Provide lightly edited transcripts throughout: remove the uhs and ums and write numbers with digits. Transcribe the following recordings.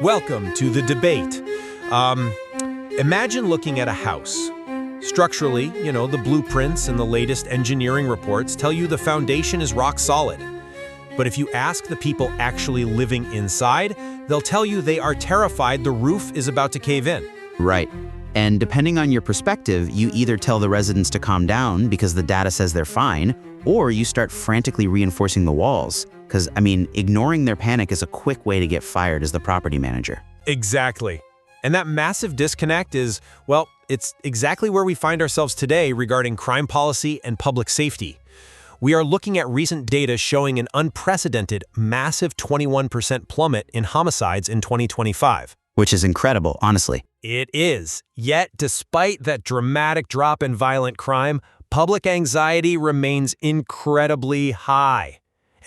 Welcome to the debate. Imagine looking at a house. Structurally, the blueprints and the latest engineering reports tell you the foundation is rock solid. But if you ask the people actually living inside, they'll tell you they are terrified the roof is about to cave in. Right. And depending on your perspective, you either tell the residents to calm down because the data says they're fine, or you start frantically reinforcing the walls. Because, ignoring their panic is a quick way to get fired as the property manager. Exactly. And that massive disconnect is, it's exactly where we find ourselves today regarding crime policy and public safety. We are looking at recent data showing an unprecedented, massive 21% plummet in homicides in 2025. Which is incredible, honestly. It is. Yet, despite that dramatic drop in violent crime, public anxiety remains incredibly high.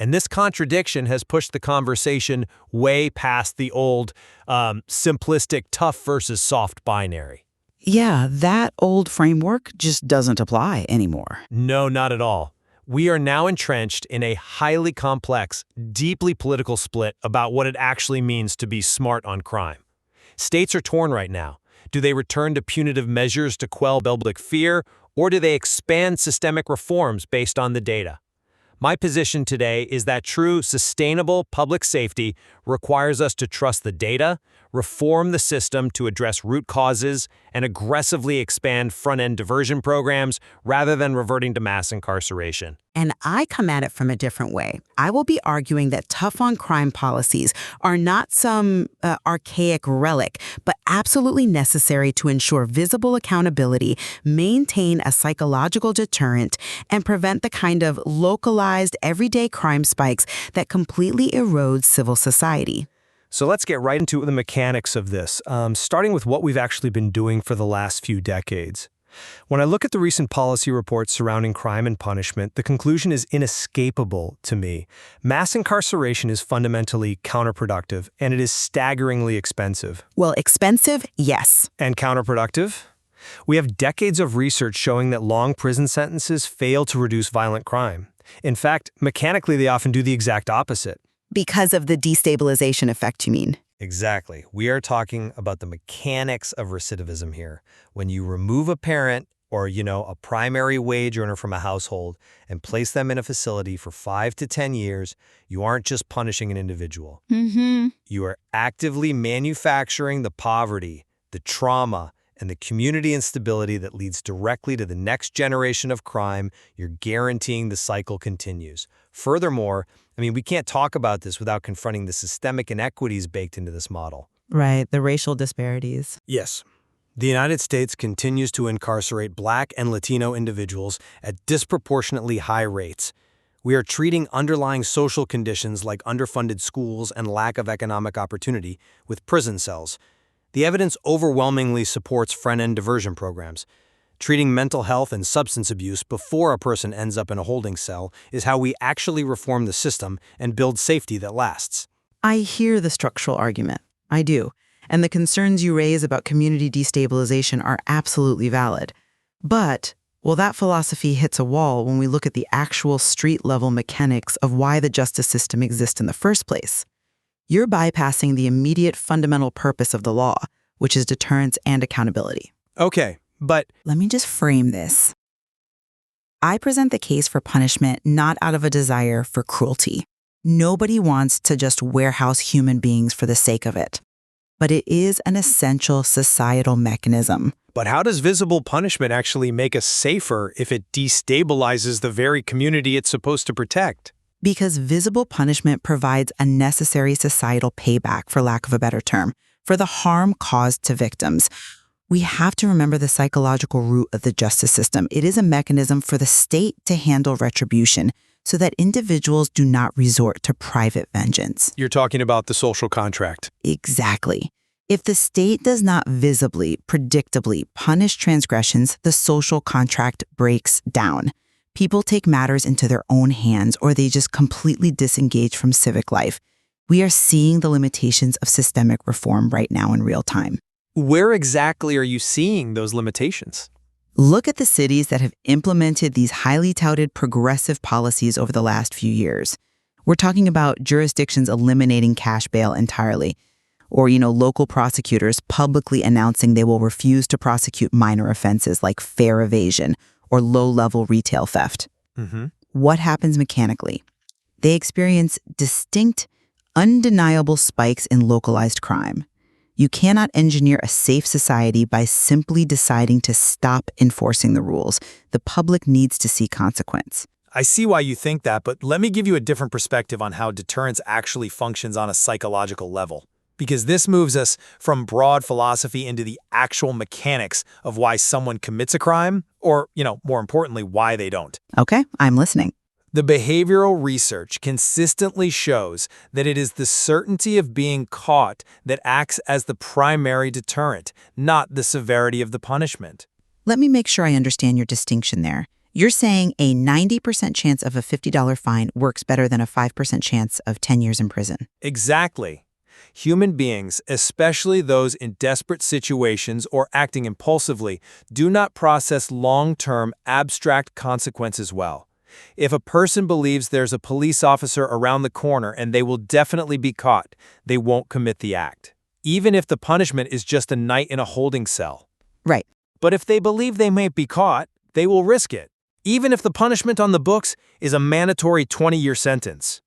And this contradiction has pushed the conversation way past the old, simplistic tough versus soft binary. Yeah, that old framework just doesn't apply anymore. No, not at all. We are now entrenched in a highly complex, deeply political split about what it actually means to be smart on crime. States are torn right now. Do they return to punitive measures to quell public fear, or do they expand systemic reforms based on the data? My position today is that true, sustainable public safety requires us to trust the data, reform the system to address root causes, and aggressively expand front-end diversion programs rather than reverting to mass incarceration. And I come at it from a different way. I will be arguing that tough-on-crime policies are not some archaic relic, but absolutely necessary to ensure visible accountability, maintain a psychological deterrent, and prevent the kind of localized, everyday crime spikes that completely erode civil society. So let's get right into the mechanics of this, starting with what we've actually been doing for the last few decades. When I look at the recent policy reports surrounding crime and punishment, the conclusion is inescapable to me. Mass incarceration is fundamentally counterproductive, and it is staggeringly expensive. Well, expensive, yes. And counterproductive? We have decades of research showing that long prison sentences fail to reduce violent crime. In fact, mechanically, they often do the exact opposite. Because of the destabilization effect, you mean? Exactly. We are talking about the mechanics of recidivism here. When you remove a parent or, a primary wage earner from a household and place them in a facility for 5 to 10 years, you aren't just punishing an individual. You are actively manufacturing the poverty, the trauma, and the community instability that leads directly to the next generation of crime. You're guaranteeing the cycle continues. Furthermore, we can't talk about this without confronting the systemic inequities baked into this model. Right, the racial disparities. Yes. The United States continues to incarcerate Black and Latino individuals at disproportionately high rates. We are treating underlying social conditions like underfunded schools and lack of economic opportunity with prison cells. The evidence overwhelmingly supports front-end diversion programs. Treating mental health and substance abuse before a person ends up in a holding cell is how we actually reform the system and build safety that lasts. I hear the structural argument. I do. And the concerns you raise about community destabilization are absolutely valid. But, that philosophy hits a wall when we look at the actual street-level mechanics of why the justice system exists in the first place. You're bypassing the immediate fundamental purpose of the law, which is deterrence and accountability. Okay, but let me just frame this. I present the case for punishment not out of a desire for cruelty. Nobody wants to just warehouse human beings for the sake of it. But it is an essential societal mechanism. But how does visible punishment actually make us safer if it destabilizes the very community it's supposed to protect? Because visible punishment provides a necessary societal payback, for lack of a better term, for the harm caused to victims. We have to remember the psychological root of the justice system. It is a mechanism for the state to handle retribution so that individuals do not resort to private vengeance. You're talking about the social contract. Exactly. If the state does not visibly, predictably punish transgressions, the social contract breaks down. People take matters into their own hands, or they just completely disengage from civic life. We are seeing the limitations of systemic reform right now in real time. Where exactly are you seeing those limitations? Look at the cities that have implemented these highly touted progressive policies over the last few years. We're talking about jurisdictions eliminating cash bail entirely. or, local prosecutors publicly announcing they will refuse to prosecute minor offenses like fare evasion or low-level retail theft. What happens mechanically? They experience distinct, undeniable spikes in localized crime. You cannot engineer a safe society by simply deciding to stop enforcing the rules. The public needs to see consequence. I see why you think that, but let me give you a different perspective on how deterrence actually functions on a psychological level. Because this moves us from broad philosophy into the actual mechanics of why someone commits a crime, or, more importantly, why they don't. Okay, I'm listening. The behavioral research consistently shows that it is the certainty of being caught that acts as the primary deterrent, not the severity of the punishment. Let me make sure I understand your distinction there. You're saying a 90% chance of a $50 fine works better than a 5% chance of 10 years in prison. Exactly. Human beings, especially those in desperate situations or acting impulsively, do not process long-term, abstract consequences well. If a person believes there's a police officer around the corner and they will definitely be caught, they won't commit the act, even if the punishment is just a night in a holding cell. Right. But if they believe they may be caught, they will risk it, even if the punishment on the books is a mandatory 20-year sentence.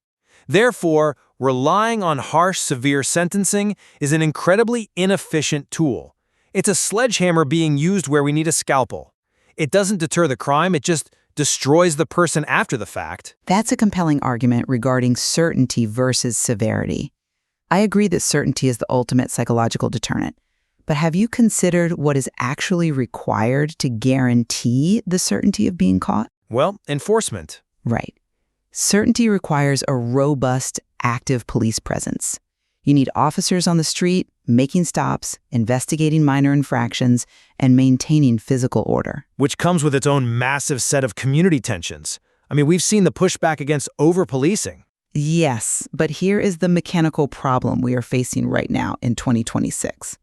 Therefore, relying on harsh, severe sentencing is an incredibly inefficient tool. It's a sledgehammer being used where we need a scalpel. It doesn't deter the crime, it just destroys the person after the fact. That's a compelling argument regarding certainty versus severity. I agree that certainty is the ultimate psychological deterrent. But have you considered what is actually required to guarantee the certainty of being caught? Well, enforcement. Right. Certainty requires a robust, active police presence. You need officers on the street, making stops, investigating minor infractions, and maintaining physical order. Which comes with its own massive set of community tensions. I mean, we've seen the pushback against over-policing. Yes, but here is the mechanical problem we are facing right now in 2026.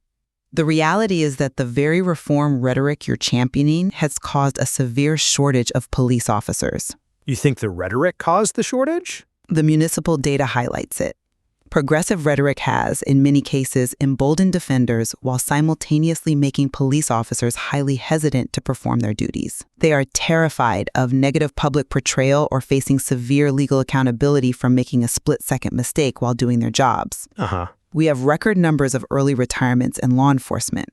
The reality is that the very reform rhetoric you're championing has caused a severe shortage of police officers. You think the rhetoric caused the shortage? The municipal data highlights it. Progressive rhetoric has, in many cases, emboldened defenders while simultaneously making police officers highly hesitant to perform their duties. They are terrified of negative public portrayal or facing severe legal accountability from making a split-second mistake while doing their jobs. We have record numbers of early retirements in law enforcement.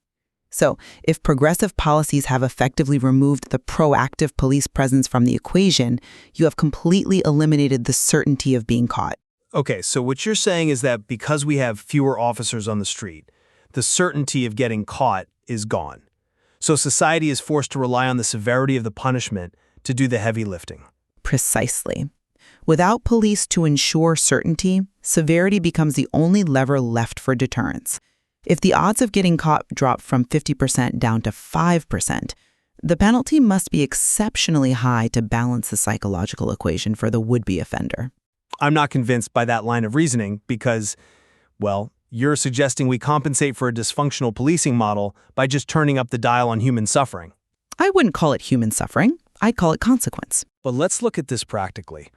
So, if progressive policies have effectively removed the proactive police presence from the equation, you have completely eliminated the certainty of being caught. Okay, so what you're saying is that because we have fewer officers on the street, the certainty of getting caught is gone. So society is forced to rely on the severity of the punishment to do the heavy lifting. Precisely. Without police to ensure certainty, severity becomes the only lever left for deterrence. If the odds of getting caught drop from 50% down to 5%, the penalty must be exceptionally high to balance the psychological equation for the would-be offender. I'm not convinced by that line of reasoning because, well, you're suggesting we compensate for a dysfunctional policing model by just turning up the dial on human suffering. I wouldn't call it human suffering. I'd call it consequence. But let's look at this practically.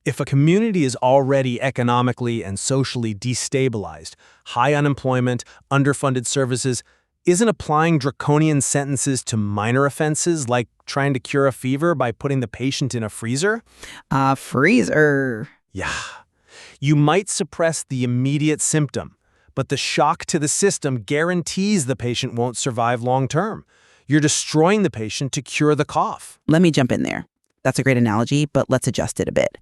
If a community is already economically and socially destabilized, high unemployment, underfunded services, isn't applying draconian sentences to minor offenses like trying to cure a fever by putting the patient in a freezer? Freezer. Yeah. You might suppress the immediate symptom, but the shock to the system guarantees the patient won't survive long term. You're destroying the patient to cure the cough. Let me jump in there. That's a great analogy, but let's adjust it a bit.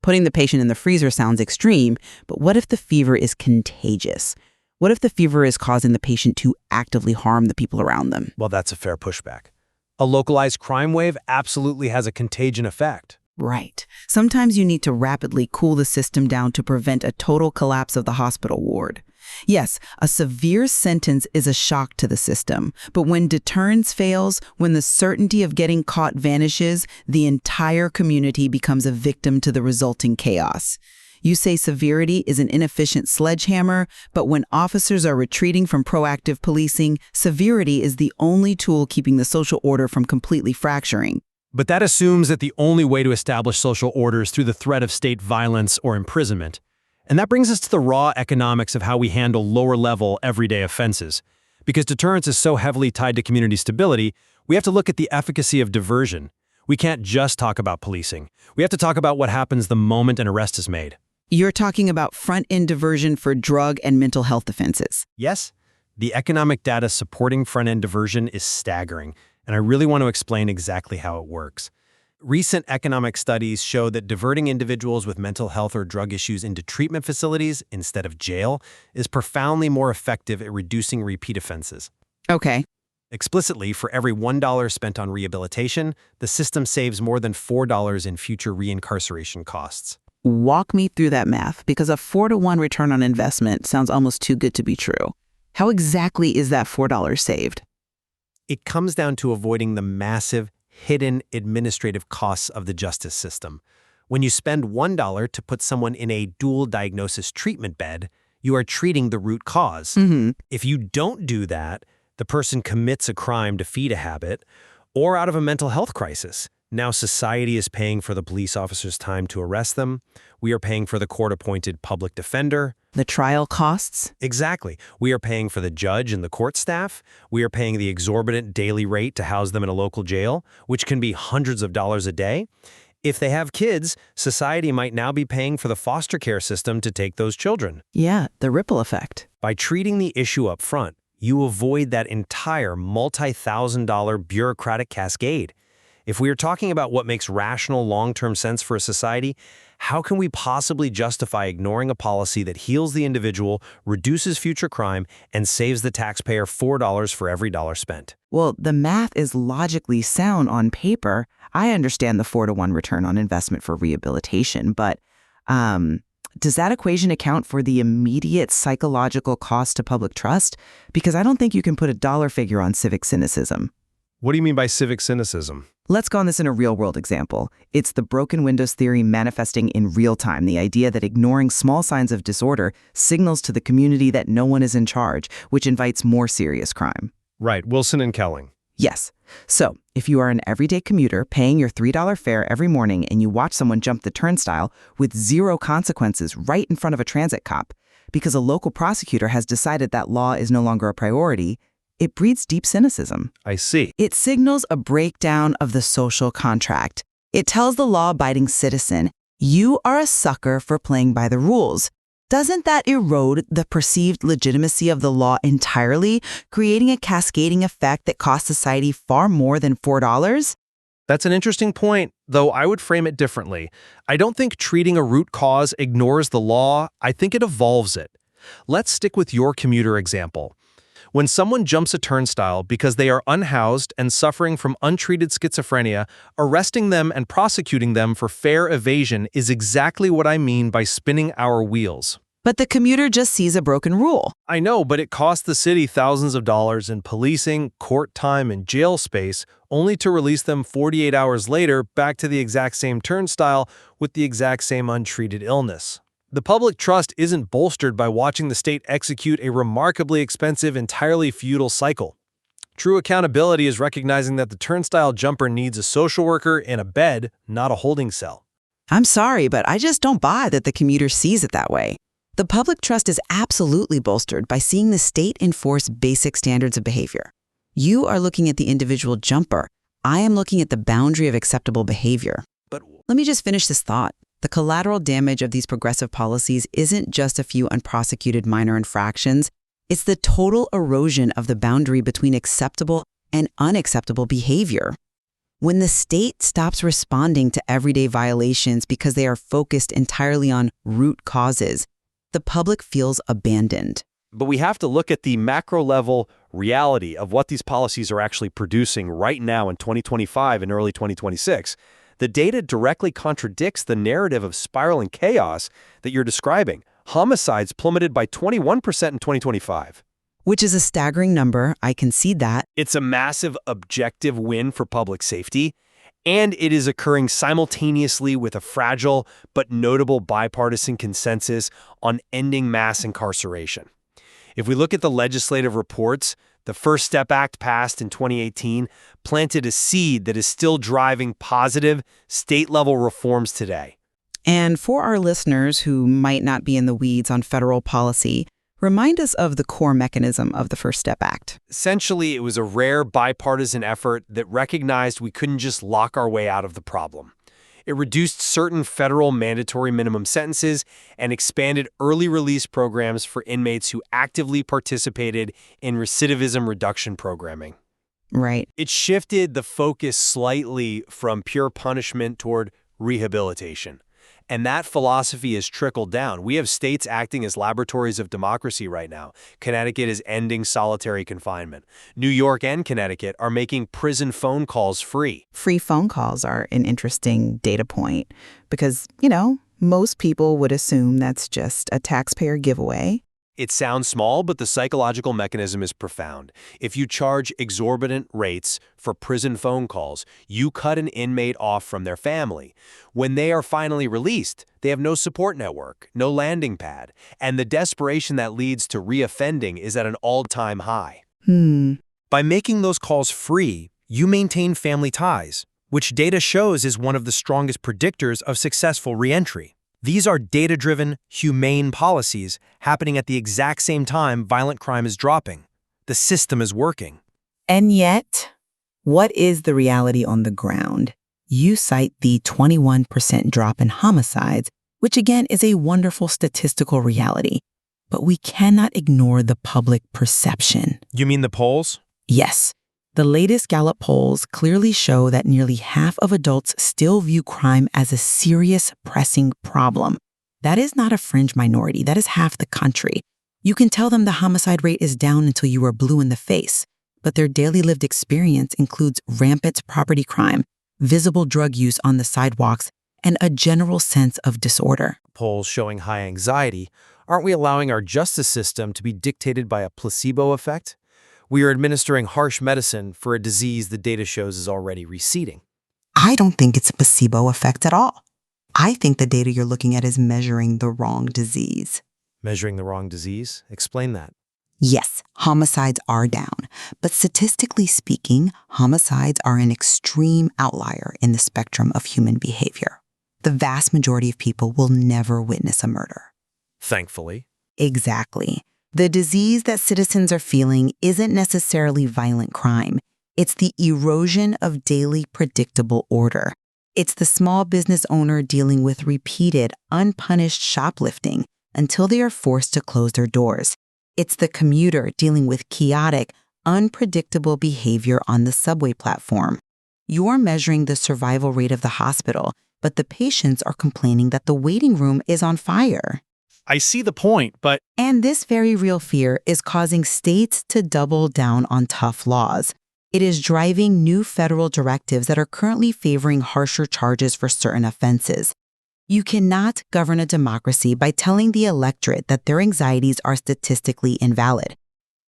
Putting the patient in the freezer sounds extreme, but what if the fever is contagious? What if the fever is causing the patient to actively harm the people around them? Well, that's a fair pushback. A localized crime wave absolutely has a contagion effect. Right. Sometimes you need to rapidly cool the system down to prevent a total collapse of the hospital ward. Yes, a severe sentence is a shock to the system, but when deterrence fails, when the certainty of getting caught vanishes, the entire community becomes a victim to the resulting chaos. You say severity is an inefficient sledgehammer, but when officers are retreating from proactive policing, severity is the only tool keeping the social order from completely fracturing. But that assumes that the only way to establish social order is through the threat of state violence or imprisonment. And that brings us to the raw economics of how we handle lower-level, everyday offenses. Because deterrence is so heavily tied to community stability, we have to look at the efficacy of diversion. We can't just talk about policing. We have to talk about what happens the moment an arrest is made. You're talking about front-end diversion for drug and mental health offenses. Yes, the economic data supporting front-end diversion is staggering, and I really want to explain exactly how it works. Recent economic studies show that diverting individuals with mental health or drug issues into treatment facilities instead of jail is profoundly more effective at reducing repeat offenses. Okay. Explicitly, for every $1 spent on rehabilitation, the system saves more than $4 in future reincarceration costs. Walk me through that math, because a 4-to-1 return on investment sounds almost too good to be true. How exactly is that $4 saved? It comes down to avoiding the massive, hidden administrative costs of the justice system. When you spend $1 to put someone in a dual diagnosis treatment bed, you are treating the root cause. If you don't do that, the person commits a crime to feed a habit or out of a mental health crisis. Now society is paying for the police officer's time to arrest them. We are paying for the court-appointed public defender. The trial costs? Exactly. We are paying for the judge and the court staff. We are paying the exorbitant daily rate to house them in a local jail, which can be hundreds of dollars a day. If they have kids, society might now be paying for the foster care system to take those children. Yeah, the ripple effect. By treating the issue up front, you avoid that entire multi-thousand-dollar bureaucratic cascade. If we are talking about what makes rational long-term sense for a society, how can we possibly justify ignoring a policy that heals the individual, reduces future crime, and saves the taxpayer $4 for every dollar spent? Well, the math is logically sound on paper. I understand the 4-to-1 return on investment for rehabilitation, but does that equation account for the immediate psychological cost to public trust? Because I don't think you can put a dollar figure on civic cynicism. What do you mean by civic cynicism? Let's go on this in a real-world example. It's the broken windows theory manifesting in real time, the idea that ignoring small signs of disorder signals to the community that no one is in charge, which invites more serious crime. Right, Wilson and Kelling. Yes. So, if you are an everyday commuter paying your $3 fare every morning and you watch someone jump the turnstile with zero consequences right in front of a transit cop, because a local prosecutor has decided that law is no longer a priority, it breeds deep cynicism. I see. It signals a breakdown of the social contract. It tells the law-abiding citizen, you are a sucker for playing by the rules. Doesn't that erode the perceived legitimacy of the law entirely, creating a cascading effect that costs society far more than $4? That's an interesting point, though I would frame it differently. I don't think treating a root cause ignores the law. I think it evolves it. Let's stick with your commuter example. When someone jumps a turnstile because they are unhoused and suffering from untreated schizophrenia, arresting them and prosecuting them for fare evasion is exactly what I mean by spinning our wheels. But the commuter just sees a broken rule. I know, but it costs the city thousands of dollars in policing, court time, and jail space, only to release them 48 hours later back to the exact same turnstile with the exact same untreated illness. The public trust isn't bolstered by watching the state execute a remarkably expensive, entirely futile cycle. True accountability is recognizing that the turnstile jumper needs a social worker and a bed, not a holding cell. I'm sorry, but I just don't buy that the commuter sees it that way. The public trust is absolutely bolstered by seeing the state enforce basic standards of behavior. You are looking at the individual jumper. I am looking at the boundary of acceptable behavior. But Let me just finish this thought. The collateral damage of these progressive policies isn't just a few unprosecuted minor infractions. It's the total erosion of the boundary between acceptable and unacceptable behavior. When the state stops responding to everyday violations because they are focused entirely on root causes, the public feels abandoned. But we have to look at the macro-level reality of what these policies are actually producing right now in 2025 and early 2026. The data directly contradicts the narrative of spiraling chaos that you're describing. Homicides plummeted by 21% in 2025. Which is a staggering number, I concede that. It's a massive objective win for public safety, and it is occurring simultaneously with a fragile but notable bipartisan consensus on ending mass incarceration. If we look at the legislative reports, the First Step Act passed in 2018 planted a seed that is still driving positive state-level reforms today. And for our listeners who might not be in the weeds on federal policy, remind us of the core mechanism of the First Step Act. Essentially, it was a rare bipartisan effort that recognized we couldn't just lock our way out of the problem. It reduced certain federal mandatory minimum sentences and expanded early release programs for inmates who actively participated in recidivism reduction programming. Right. It shifted the focus slightly from pure punishment toward rehabilitation. And that philosophy has trickled down. We have states acting as laboratories of democracy right now. Connecticut is ending solitary confinement. New York and Connecticut are making prison phone calls free. Free phone calls are an interesting data point because, most people would assume that's just a taxpayer giveaway. It sounds small, but the psychological mechanism is profound. If you charge exorbitant rates for prison phone calls, you cut an inmate off from their family. When they are finally released, they have no support network, no landing pad, and the desperation that leads to reoffending is at an all-time high. By making those calls free, you maintain family ties, which data shows is one of the strongest predictors of successful reentry. These are data-driven, humane policies happening at the exact same time violent crime is dropping. The system is working. And yet, what is the reality on the ground? You cite the 21% drop in homicides, which again is a wonderful statistical reality. But we cannot ignore the public perception. You mean the polls? Yes. The latest Gallup polls clearly show that nearly half of adults still view crime as a serious, pressing problem. That is not a fringe minority. That is half the country. You can tell them the homicide rate is down until you are blue in the face, but their daily lived experience includes rampant property crime, visible drug use on the sidewalks, and a general sense of disorder. Polls showing high anxiety. Aren't we allowing our justice system to be dictated by a placebo effect? We are administering harsh medicine for a disease the data shows is already receding. I don't think it's a placebo effect at all. I think the data you're looking at is measuring the wrong disease. Measuring the wrong disease? Explain that. Yes, homicides are down, but statistically speaking, homicides are an extreme outlier in the spectrum of human behavior. The vast majority of people will never witness a murder. Thankfully. Exactly. The disease that citizens are feeling isn't necessarily violent crime. It's the erosion of daily predictable order. It's the small business owner dealing with repeated, unpunished shoplifting until they are forced to close their doors. It's the commuter dealing with chaotic, unpredictable behavior on the subway platform. You're measuring the survival rate of the hospital, but the patients are complaining that the waiting room is on fire. I see the point, but... And this very real fear is causing states to double down on tough laws. It is driving new federal directives that are currently favoring harsher charges for certain offenses. You cannot govern a democracy by telling the electorate that their anxieties are statistically invalid.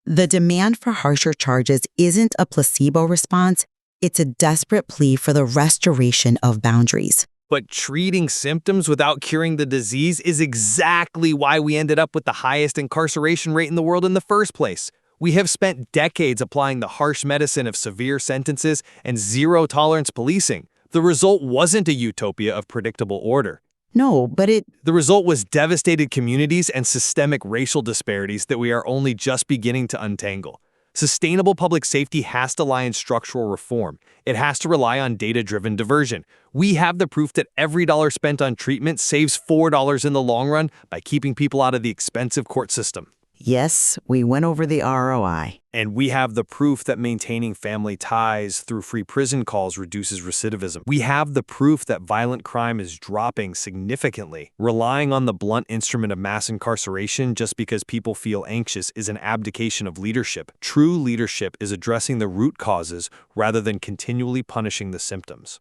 The demand for harsher charges isn't a placebo response, it's a desperate plea for the restoration of boundaries. But treating symptoms without curing the disease is exactly why we ended up with the highest incarceration rate in the world in the first place. We have spent decades applying the harsh medicine of severe sentences and zero-tolerance policing. The result wasn't a utopia of predictable order. No, but The result was devastated communities and systemic racial disparities that we are only just beginning to untangle. Sustainable public safety has to lie in structural reform. It has to rely on data-driven diversion. We have the proof that every dollar spent on treatment saves $4 in the long run by keeping people out of the expensive court system. yes, we went over the ROI. And we have the proof that maintaining family ties through free prison calls reduces recidivism. We have the proof that violent crime is dropping significantly. Relying on the blunt instrument of mass incarceration just because people feel anxious is an abdication of leadership. True leadership is addressing the root causes rather than continually punishing the symptoms.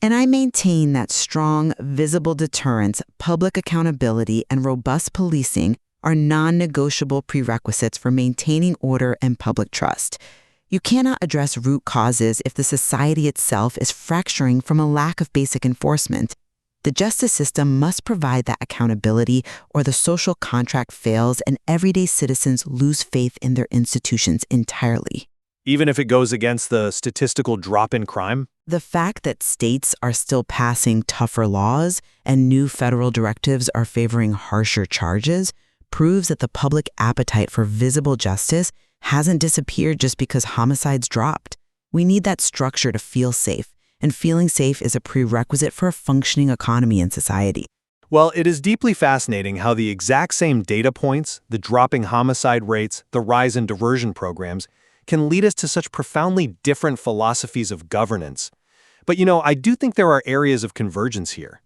And I maintain that strong, visible deterrence, public accountability, and robust policing are non-negotiable prerequisites for maintaining order and public trust. You cannot address root causes if the society itself is fracturing from a lack of basic enforcement. The justice system must provide that accountability, or the social contract fails and everyday citizens lose faith in their institutions entirely. Even if it goes against the statistical drop in crime? The fact that states are still passing tougher laws and new federal directives are favoring harsher charges proves that the public appetite for visible justice hasn't disappeared just because homicides dropped. We need that structure to feel safe, and feeling safe is a prerequisite for a functioning economy and society. Well, it is deeply fascinating how the exact same data points, the dropping homicide rates, the rise in diversion programs, can lead us to such profoundly different philosophies of governance. But I do think there are areas of convergence here.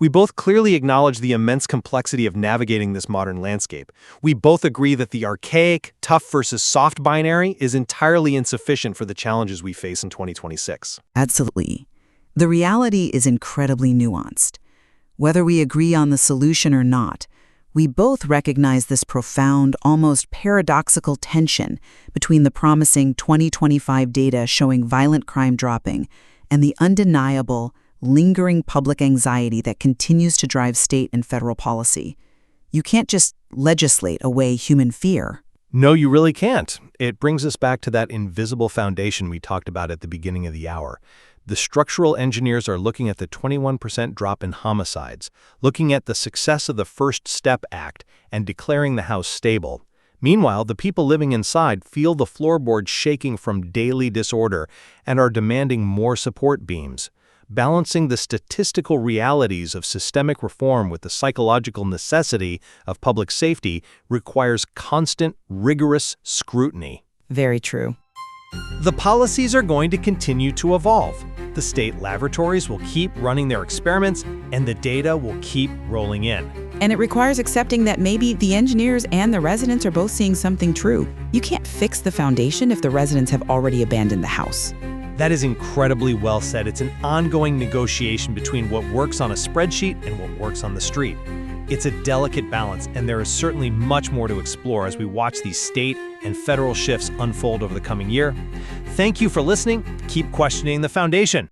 We both clearly acknowledge the immense complexity of navigating this modern landscape. We both agree that the archaic, tough versus soft binary is entirely insufficient for the challenges we face in 2026. Absolutely. The reality is incredibly nuanced. Whether we agree on the solution or not, we both recognize this profound, almost paradoxical tension between the promising 2025 data showing violent crime dropping and the undeniable, lingering public anxiety that continues to drive state and federal policy. You can't just legislate away human fear. No, you really can't. It brings us back to that invisible foundation we talked about at the beginning of the hour. The structural engineers are looking at the 21% drop in homicides, looking at the success of the First Step Act, and declaring the house stable. Meanwhile, the people living inside feel the floorboards shaking from daily disorder and are demanding more support beams. Balancing the statistical realities of systemic reform with the psychological necessity of public safety requires constant, rigorous scrutiny. Very true. The policies are going to continue to evolve. The state laboratories will keep running their experiments, and the data will keep rolling in. And it requires accepting that maybe the engineers and the residents are both seeing something true. You can't fix the foundation if the residents have already abandoned the house. That is incredibly well said. It's an ongoing negotiation between what works on a spreadsheet and what works on the street. It's a delicate balance, and there is certainly much more to explore as we watch these state and federal shifts unfold over the coming year. Thank you for listening. Keep questioning the foundation.